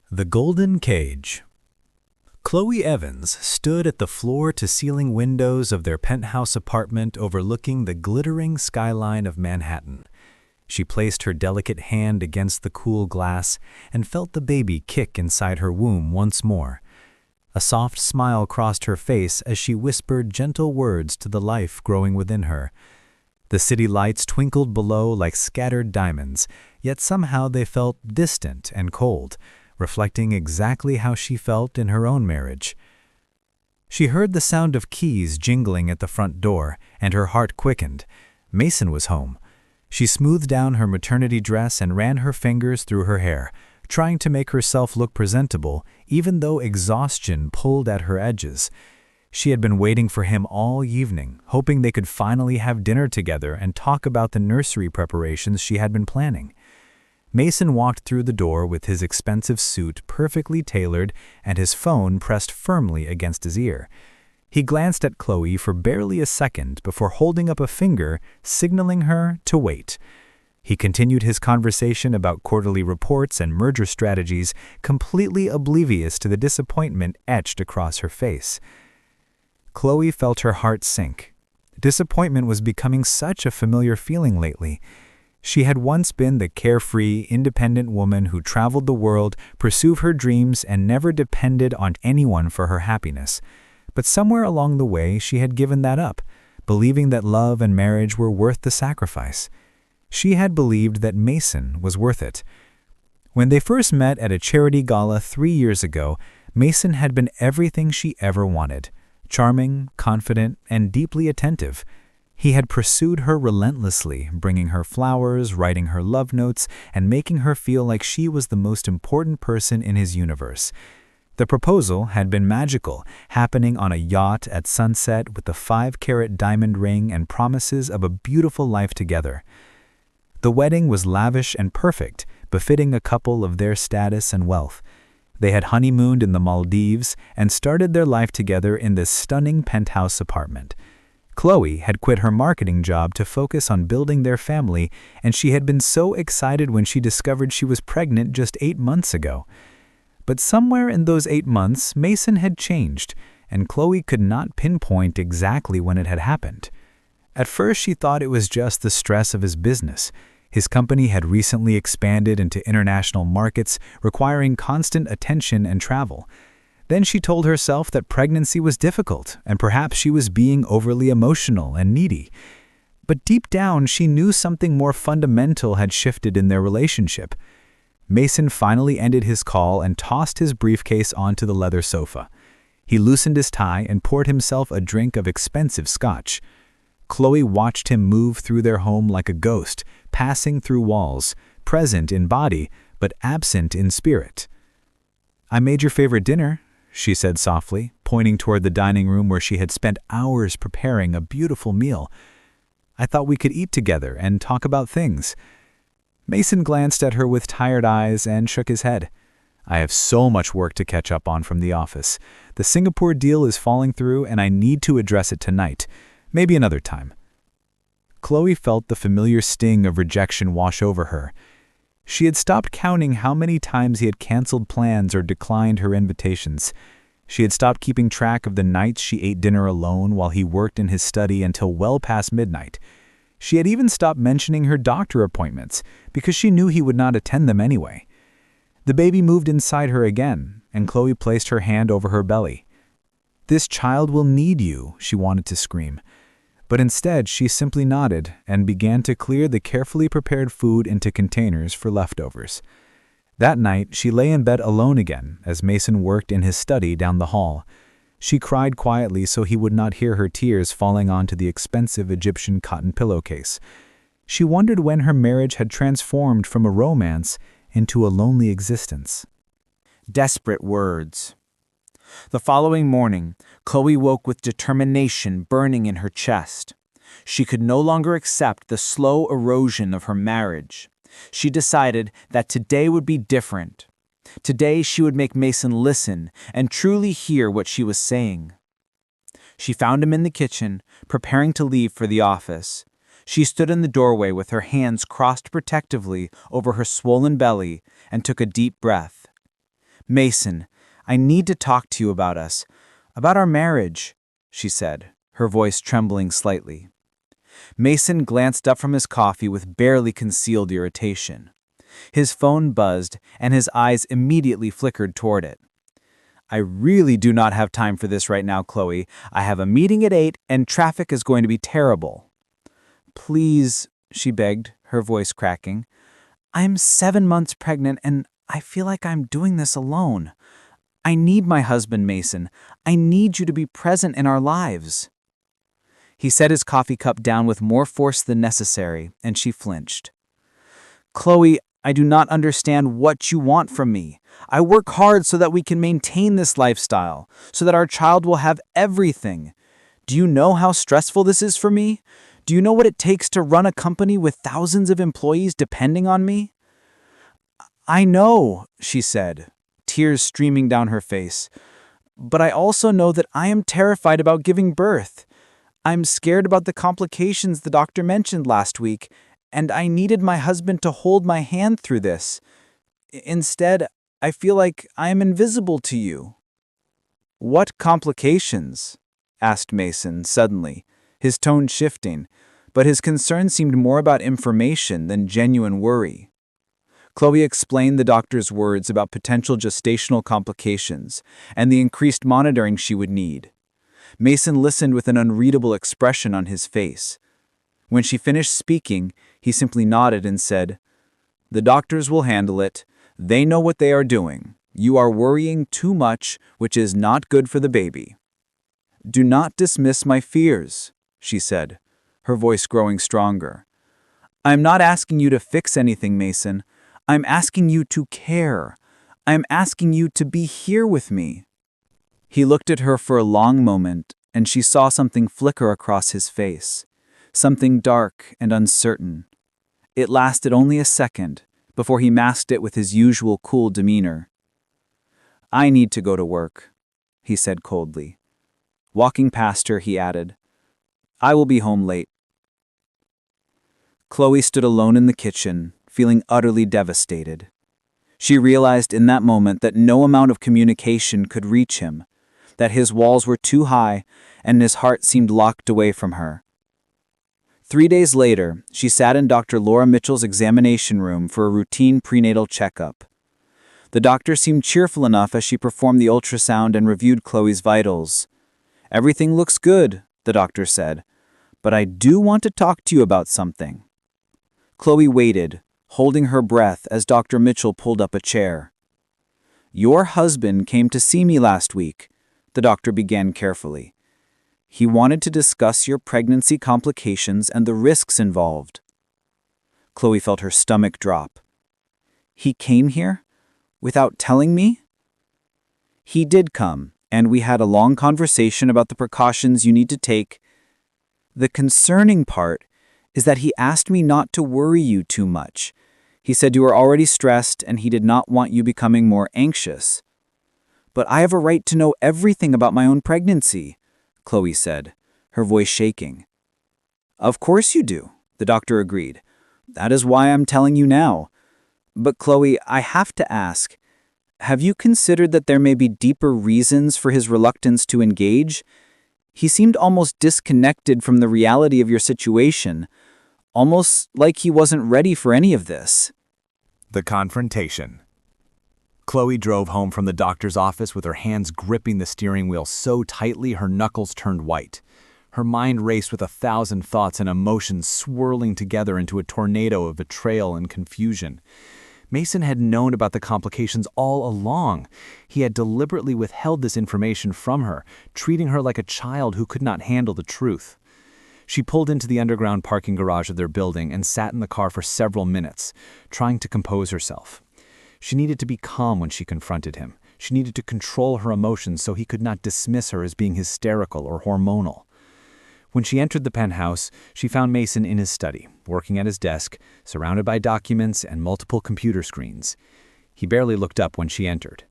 The Golden Cage. Chloe Evans stood at the floor-to-ceiling windows of their penthouse apartment overlooking the glittering skyline of Manhattan. She placed her delicate hand against the cool glass and felt the baby kick inside her womb once more. A soft smile crossed her face as she whispered gentle words to the life growing within her. The city lights twinkled below like scattered diamonds, yet somehow they felt distant and cold, reflecting exactly how she felt in her own marriage. She heard the sound of keys jingling at the front door, and her heart quickened. Mason was home. She smoothed down her maternity dress and ran her fingers through her hair, trying to make herself look presentable, even though exhaustion pulled at her edges. She had been waiting for him all evening, hoping they could finally have dinner together and talk about the nursery preparations she had been planning. Mason walked through the door with his expensive suit perfectly tailored and his phone pressed firmly against his ear. He glanced at Chloe for barely a second before holding up a finger, signaling her to wait. He continued his conversation about quarterly reports and merger strategies, completely oblivious to the disappointment etched across her face. Chloe felt her heart sink. Disappointment was becoming such a familiar feeling lately. She had once been the carefree, independent woman who traveled the world, pursued her dreams, and never depended on anyone for her happiness. But somewhere along the way, she had given that up, believing that love and marriage were worth the sacrifice. She had believed that Mason was worth it. When they first met at a charity gala 3 years ago, Mason had been everything she ever wanted: charming, confident, and deeply attentive. He had pursued her relentlessly, bringing her flowers, writing her love notes, and making her feel like she was the most important person in his universe. The proposal had been magical, happening on a yacht at sunset with a 5-carat diamond ring and promises of a beautiful life together. The wedding was lavish and perfect, befitting a couple of their status and wealth. They had honeymooned in the Maldives and started their life together in this stunning penthouse apartment. Chloe had quit her marketing job to focus on building their family, and she had been so excited when she discovered she was pregnant just 8 months ago. But somewhere in those 8 months, Mason had changed, and Chloe could not pinpoint exactly when it had happened. At first, she thought it was just the stress of his business. His company had recently expanded into international markets, requiring constant attention and travel. Then she told herself that pregnancy was difficult, and perhaps she was being overly emotional and needy. But deep down, she knew something more fundamental had shifted in their relationship. Mason finally ended his call and tossed his briefcase onto the leather sofa. He loosened his tie and poured himself a drink of expensive scotch. Chloe watched him move through their home like a ghost, passing through walls, present in body, but absent in spirit. "I made your favorite dinner," she said softly, pointing toward the dining room where she had spent hours preparing a beautiful meal. "I thought we could eat together and talk about things." Mason glanced at her with tired eyes and shook his head. "I have so much work to catch up on from the office. The Singapore deal is falling through and I need to address it tonight. Maybe another time." Chloe felt the familiar sting of rejection wash over her. She had stopped counting how many times he had canceled plans or declined her invitations. She had stopped keeping track of the nights she ate dinner alone while he worked in his study until well past midnight. She had even stopped mentioning her doctor appointments because she knew he would not attend them anyway. The baby moved inside her again, and Chloe placed her hand over her belly. "This child will need you," she wanted to scream. But instead, she simply nodded and began to clear the carefully prepared food into containers for leftovers. That night, she lay in bed alone again as Mason worked in his study down the hall. She cried quietly so he would not hear her tears falling onto the expensive Egyptian cotton pillowcase. She wondered when her marriage had transformed from a romance into a lonely existence. Desperate words. The following morning, Chloe woke with determination burning in her chest. She could no longer accept the slow erosion of her marriage. She decided that today would be different. Today she would make Mason listen and truly hear what she was saying. She found him in the kitchen, preparing to leave for the office. She stood in the doorway with her hands crossed protectively over her swollen belly and took a deep breath. "Mason, I need to talk to you about us, about our marriage," she said, her voice trembling slightly. Mason glanced up from his coffee with barely concealed irritation. His phone buzzed, and his eyes immediately flickered toward it. "I really do not have time for this right now, Chloe. I have a meeting at 8, and traffic is going to be terrible." "Please," she begged, her voice cracking. "I'm 7 months pregnant, and I feel like I'm doing this alone. I need my husband, Mason. I need you to be present in our lives." He set his coffee cup down with more force than necessary, and she flinched. "Chloe, I do not understand what you want from me. I work hard so that we can maintain this lifestyle, so that our child will have everything. Do you know how stressful this is for me? Do you know what it takes to run a company with thousands of employees depending on me?" "I know," she said, tears streaming down her face. "But I also know that I am terrified about giving birth. I'm scared about the complications the doctor mentioned last week, and I needed my husband to hold my hand through this. Instead, I feel like I am invisible to you." "What complications?" asked Mason suddenly, his tone shifting, but his concern seemed more about information than genuine worry. Chloe explained the doctor's words about potential gestational complications and the increased monitoring she would need. Mason listened with an unreadable expression on his face. When she finished speaking, he simply nodded and said, "The doctors will handle it. They know what they are doing. You are worrying too much, which is not good for the baby." "Do not dismiss my fears," she said, her voice growing stronger. "I'm not asking you to fix anything, Mason. I'm asking you to care. I'm asking you to be here with me." He looked at her for a long moment, and she saw something flicker across his face, something dark and uncertain. It lasted only a second before he masked it with his usual cool demeanor. "I need to go to work," he said coldly. Walking past her, he added, "I will be home late." Chloe stood alone in the kitchen, feeling utterly devastated. She realized in that moment that no amount of communication could reach him, that his walls were too high and his heart seemed locked away from her. 3 days later, she sat in Dr. Laura Mitchell's examination room for a routine prenatal checkup. The doctor seemed cheerful enough as she performed the ultrasound and reviewed Chloe's vitals. "Everything looks good," the doctor said, "but I do want to talk to you about something." Chloe waited, holding her breath as Dr. Mitchell pulled up a chair. "Your husband came to see me last week," the doctor began carefully. "He wanted to discuss your pregnancy complications and the risks involved." Chloe felt her stomach drop. "He came here? Without telling me?" "He did come, and we had a long conversation about the precautions you need to take. The concerning part is that he asked me not to worry you too much. He said you were already stressed and he did not want you becoming more anxious." "But I have a right to know everything about my own pregnancy," Chloe said, her voice shaking. "Of course you do," the doctor agreed. "That is why I'm telling you now. But Chloe, I have to ask, have you considered that there may be deeper reasons for his reluctance to engage? He seemed almost disconnected from the reality of your situation, almost like he wasn't ready for any of this." The confrontation. Chloe drove home from the doctor's office with her hands gripping the steering wheel so tightly her knuckles turned white. Her mind raced with 1,000 thoughts and emotions swirling together into a tornado of betrayal and confusion. Mason had known about the complications all along. He had deliberately withheld this information from her, treating her like a child who could not handle the truth. She pulled into the underground parking garage of their building and sat in the car for several minutes, trying to compose herself. She needed to be calm when she confronted him. She needed to control her emotions so he could not dismiss her as being hysterical or hormonal. When she entered the penthouse, she found Mason in his study, working at his desk, surrounded by documents and multiple computer screens. He barely looked up when she entered.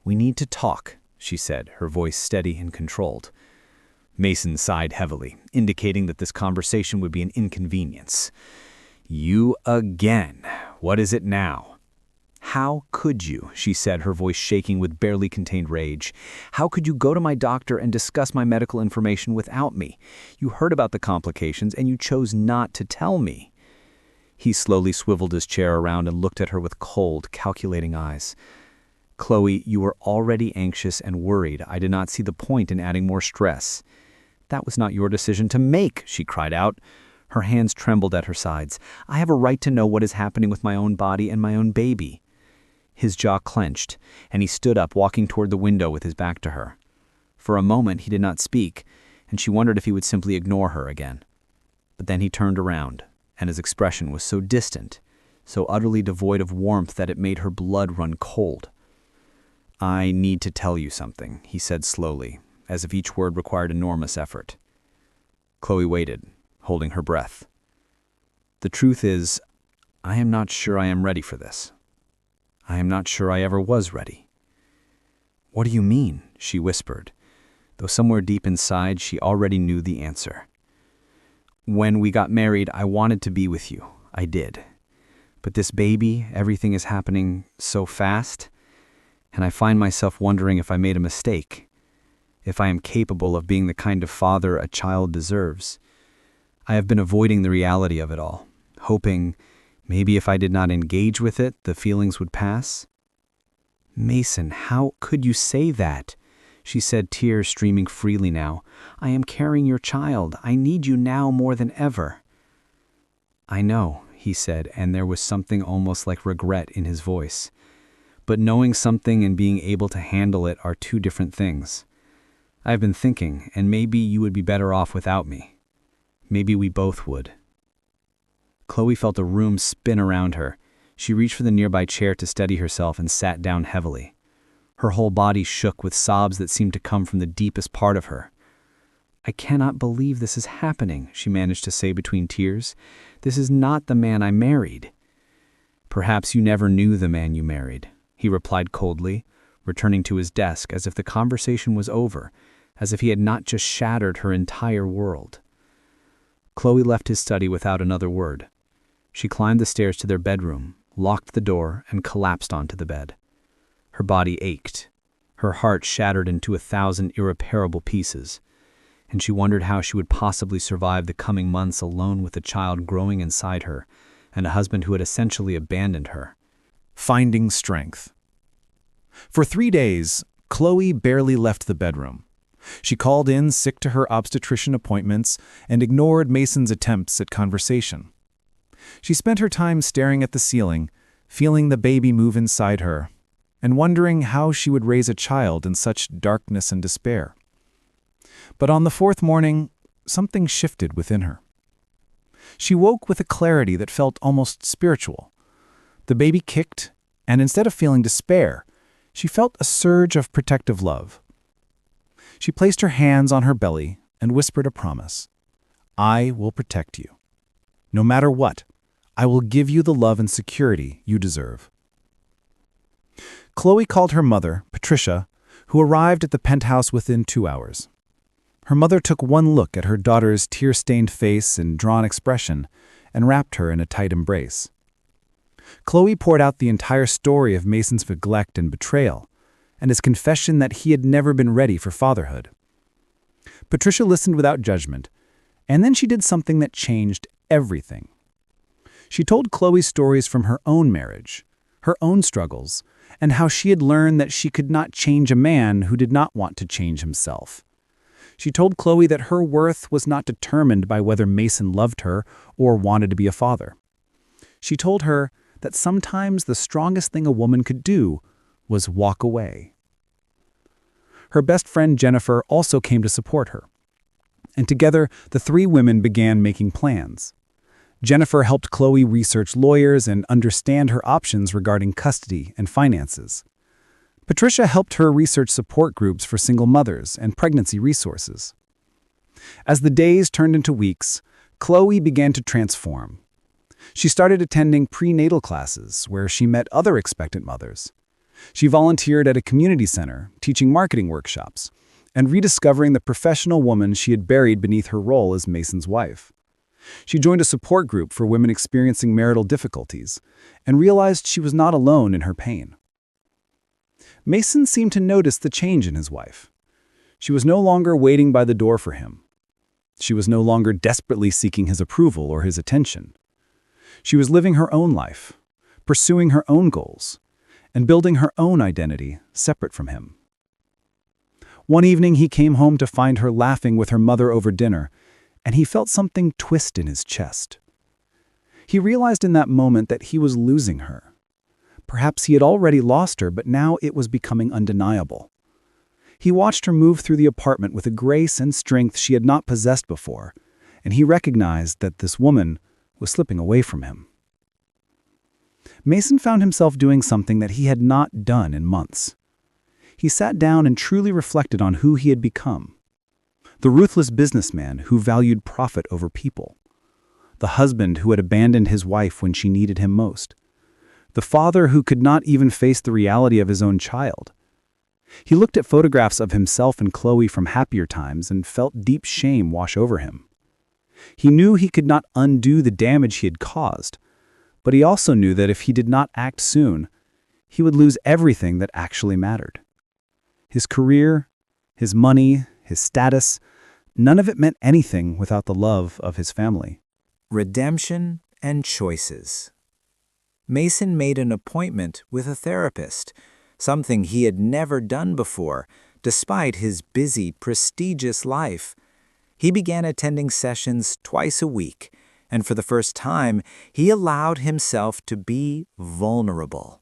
"We need to talk," she said, her voice steady and controlled. Mason sighed heavily, indicating that this conversation would be an inconvenience. "You again. What is it now?" "How could you?" she said, her voice shaking with barely contained rage. "How could you go to my doctor and discuss my medical information without me? You heard about the complications and you chose not to tell me." He slowly swiveled his chair around and looked at her with cold, calculating eyes. "Chloe, you were already anxious and worried. I did not see the point in adding more stress." "That was not your decision to make," she cried out. Her hands trembled at her sides. "I have a right to know what is happening with my own body and my own baby." His jaw clenched, and he stood up, walking toward the window with his back to her. For a moment he did not speak, and she wondered if he would simply ignore her again. But then he turned around, and his expression was so distant, so utterly devoid of warmth that it made her blood run cold. "I need to tell you something," he said slowly, as if each word required enormous effort. Chloe waited, holding her breath. "The truth is, I am not sure I am ready for this. I am not sure I ever was ready." "What do you mean?" she whispered, though somewhere deep inside she already knew the answer. "When we got married, I wanted to be with you. I did. But this baby, everything is happening so fast, and I find myself wondering if I made a mistake, if I am capable of being the kind of father a child deserves. I have been avoiding the reality of it all, hoping maybe if I did not engage with it, the feelings would pass." "Mason, how could you say that?" she said, tears streaming freely now. "I am carrying your child. I need you now more than ever." "I know," he said, and there was something almost like regret in his voice. "But knowing something and being able to handle it are two different things. I have been thinking, and maybe you would be better off without me. Maybe we both would." Chloe felt a room spin around her. She reached for the nearby chair to steady herself and sat down heavily. Her whole body shook with sobs that seemed to come from the deepest part of her. "I cannot believe this is happening," she managed to say between tears. "This is not the man I married." "Perhaps you never knew the man you married," he replied coldly, returning to his desk as if the conversation was over, as if he had not just shattered her entire world. Chloe left his study without another word. She climbed the stairs to their bedroom, locked the door, and collapsed onto the bed. Her body ached, her heart shattered into 1,000 irreparable pieces, and she wondered how she would possibly survive the coming months alone with a child growing inside her and a husband who had essentially abandoned her. Finding strength. For 3 days, Chloe barely left the bedroom. She called in sick to her obstetrician appointments and ignored Mason's attempts at conversation. She spent her time staring at the ceiling, feeling the baby move inside her, and wondering how she would raise a child in such darkness and despair. But on the 4th morning, something shifted within her. She woke with a clarity that felt almost spiritual. The baby kicked, and instead of feeling despair, she felt a surge of protective love. She placed her hands on her belly and whispered a promise. "I will protect you. No matter what, I will give you the love and security you deserve." Chloe called her mother, Patricia, who arrived at the penthouse within 2 hours. Her mother took one look at her daughter's tear-stained face and drawn expression and wrapped her in a tight embrace. Chloe poured out the entire story of Mason's neglect and betrayal, and his confession that he had never been ready for fatherhood. Patricia listened without judgment, and then she did something that changed everything. She told Chloe stories from her own marriage, her own struggles, and how she had learned that she could not change a man who did not want to change himself. She told Chloe that her worth was not determined by whether Mason loved her or wanted to be a father. She told her that sometimes the strongest thing a woman could do was walk away. Her best friend Jennifer also came to support her, and together the 3 women began making plans. Jennifer helped Chloe research lawyers and understand her options regarding custody and finances. Patricia helped her research support groups for single mothers and pregnancy resources. As the days turned into weeks, Chloe began to transform. She started attending prenatal classes where she met other expectant mothers. She volunteered at a community center, teaching marketing workshops, and rediscovering the professional woman she had buried beneath her role as Mason's wife. She joined a support group for women experiencing marital difficulties and realized she was not alone in her pain. Mason seemed to notice the change in his wife. She was no longer waiting by the door for him. She was no longer desperately seeking his approval or his attention. She was living her own life, pursuing her own goals, and building her own identity separate from him. One evening he came home to find her laughing with her mother over dinner, and he felt something twist in his chest. He realized in that moment that he was losing her. Perhaps he had already lost her, but now it was becoming undeniable. He watched her move through the apartment with a grace and strength she had not possessed before, and he recognized that this woman was slipping away from him. Mason found himself doing something that he had not done in months. He sat down and truly reflected on who he had become. The ruthless businessman who valued profit over people. The husband who had abandoned his wife when she needed him most. The father who could not even face the reality of his own child. He looked at photographs of himself and Chloe from happier times and felt deep shame wash over him. He knew he could not undo the damage he had caused, but he also knew that if he did not act soon, he would lose everything that actually mattered. His career, his money, his status, none of it meant anything without the love of his family. Redemption and choices. Mason made an appointment with a therapist, something he had never done before, despite his busy, prestigious life. He began attending sessions twice a week, and for the first time, he allowed himself to be vulnerable.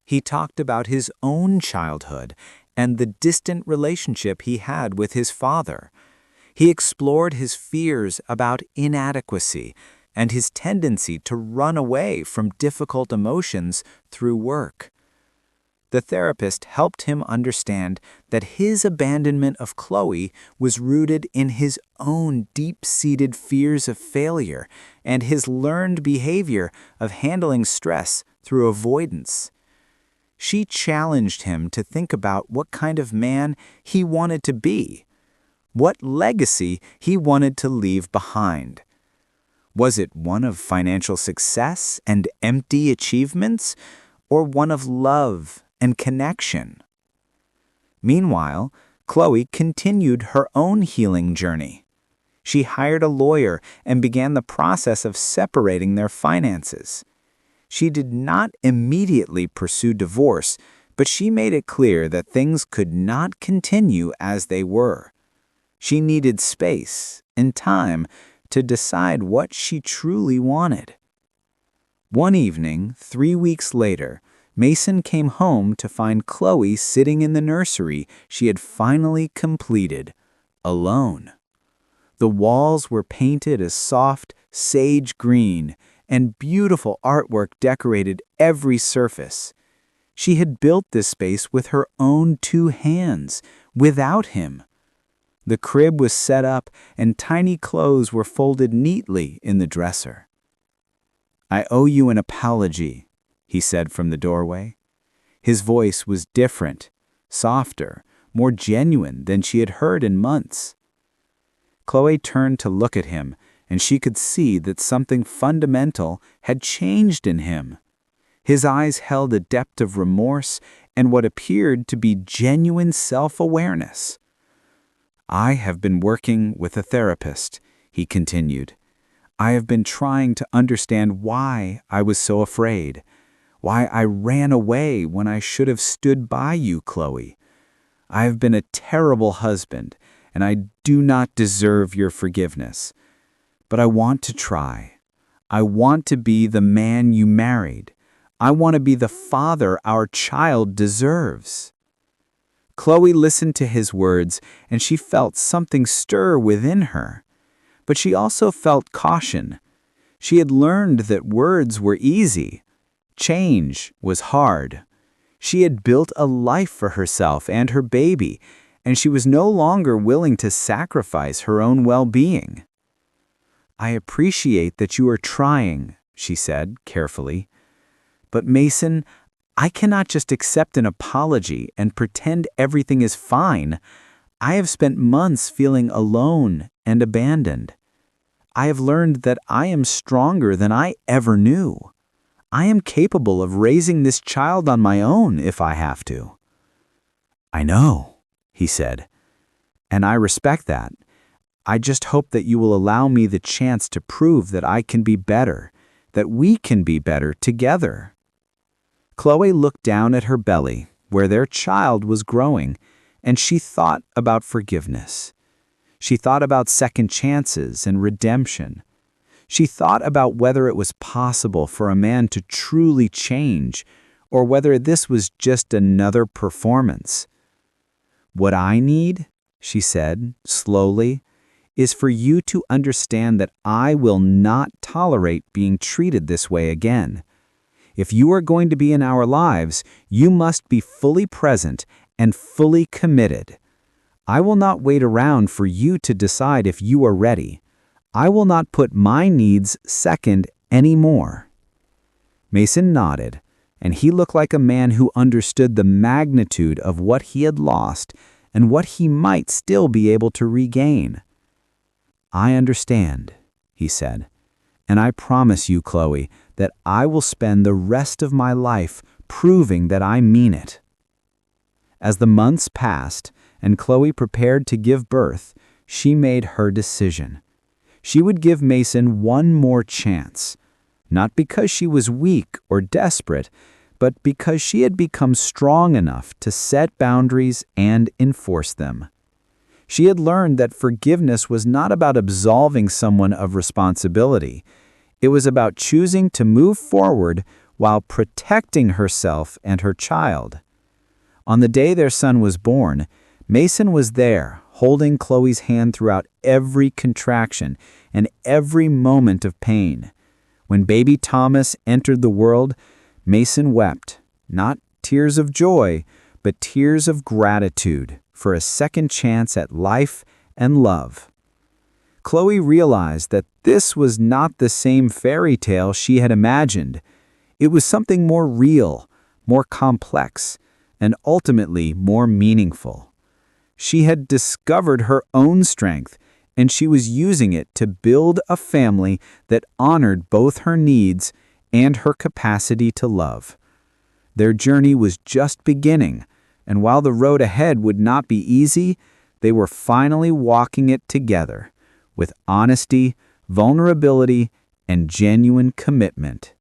He talked about his own childhood and the distant relationship he had with his father. He explored his fears about inadequacy and his tendency to run away from difficult emotions through work. The therapist helped him understand that his abandonment of Chloe was rooted in his own deep-seated fears of failure and his learned behavior of handling stress through avoidance. She challenged him to think about what kind of man he wanted to be, what legacy he wanted to leave behind. Was it one of financial success and empty achievements, or one of love and connection? Meanwhile, Chloe continued her own healing journey. She hired a lawyer and began the process of separating their finances. She did not immediately pursue divorce, but she made it clear that things could not continue as they were. She needed space and time to decide what she truly wanted. One evening, 3 weeks later, Mason came home to find Chloe sitting in the nursery she had finally completed, alone. The walls were painted a soft sage green, and beautiful artwork decorated every surface. She had built this space with her own 2 hands, without him. The crib was set up, and tiny clothes were folded neatly in the dresser. "I owe you an apology," he said from the doorway. His voice was different, softer, more genuine than she had heard in months. Chloe turned to look at him, and she could see that something fundamental had changed in him. His eyes held a depth of remorse and what appeared to be genuine self-awareness. "I have been working with a therapist," he continued. "I have been trying to understand why I was so afraid, why I ran away when I should have stood by you, Chloe. I have been a terrible husband, and I do not deserve your forgiveness. But I want to try. I want to be the man you married. I want to be the father our child deserves." Chloe listened to his words, and she felt something stir within her. But she also felt caution. She had learned that words were easy. Change was hard. She had built a life for herself and her baby, and she was no longer willing to sacrifice her own well-being. "I appreciate that you are trying," she said carefully. "But Mason, I cannot just accept an apology and pretend everything is fine. I have spent months feeling alone and abandoned. I have learned that I am stronger than I ever knew. I am capable of raising this child on my own if I have to." "I know," he said, "and I respect that. I just hope that you will allow me the chance to prove that I can be better, that we can be better together." Chloe looked down at her belly, where their child was growing, and she thought about forgiveness. She thought about second chances and redemption. She thought about whether it was possible for a man to truly change, or whether this was just another performance. "What I need," she said, slowly, "is for you to understand that I will not tolerate being treated this way again. If you are going to be in our lives, you must be fully present and fully committed. I will not wait around for you to decide if you are ready. I will not put my needs second anymore." Mason nodded, and he looked like a man who understood the magnitude of what he had lost and what he might still be able to regain. "I understand," he said, "and I promise you, Chloe, that I will spend the rest of my life proving that I mean it." As the months passed and Chloe prepared to give birth, she made her decision. She would give Mason one more chance, not because she was weak or desperate, but because she had become strong enough to set boundaries and enforce them. She had learned that forgiveness was not about absolving someone of responsibility. It was about choosing to move forward while protecting herself and her child. On the day their son was born, Mason was there, holding Chloe's hand throughout every contraction and every moment of pain. When baby Thomas entered the world, Mason wept, not tears of joy, but tears of gratitude for a second chance at life and love. Chloe realized that this was not the same fairy tale she had imagined. It was something more real, more complex, and ultimately more meaningful. She had discovered her own strength, and she was using it to build a family that honored both her needs and her capacity to love. Their journey was just beginning, and while the road ahead would not be easy, they were finally walking it together, with honesty, vulnerability, and genuine commitment.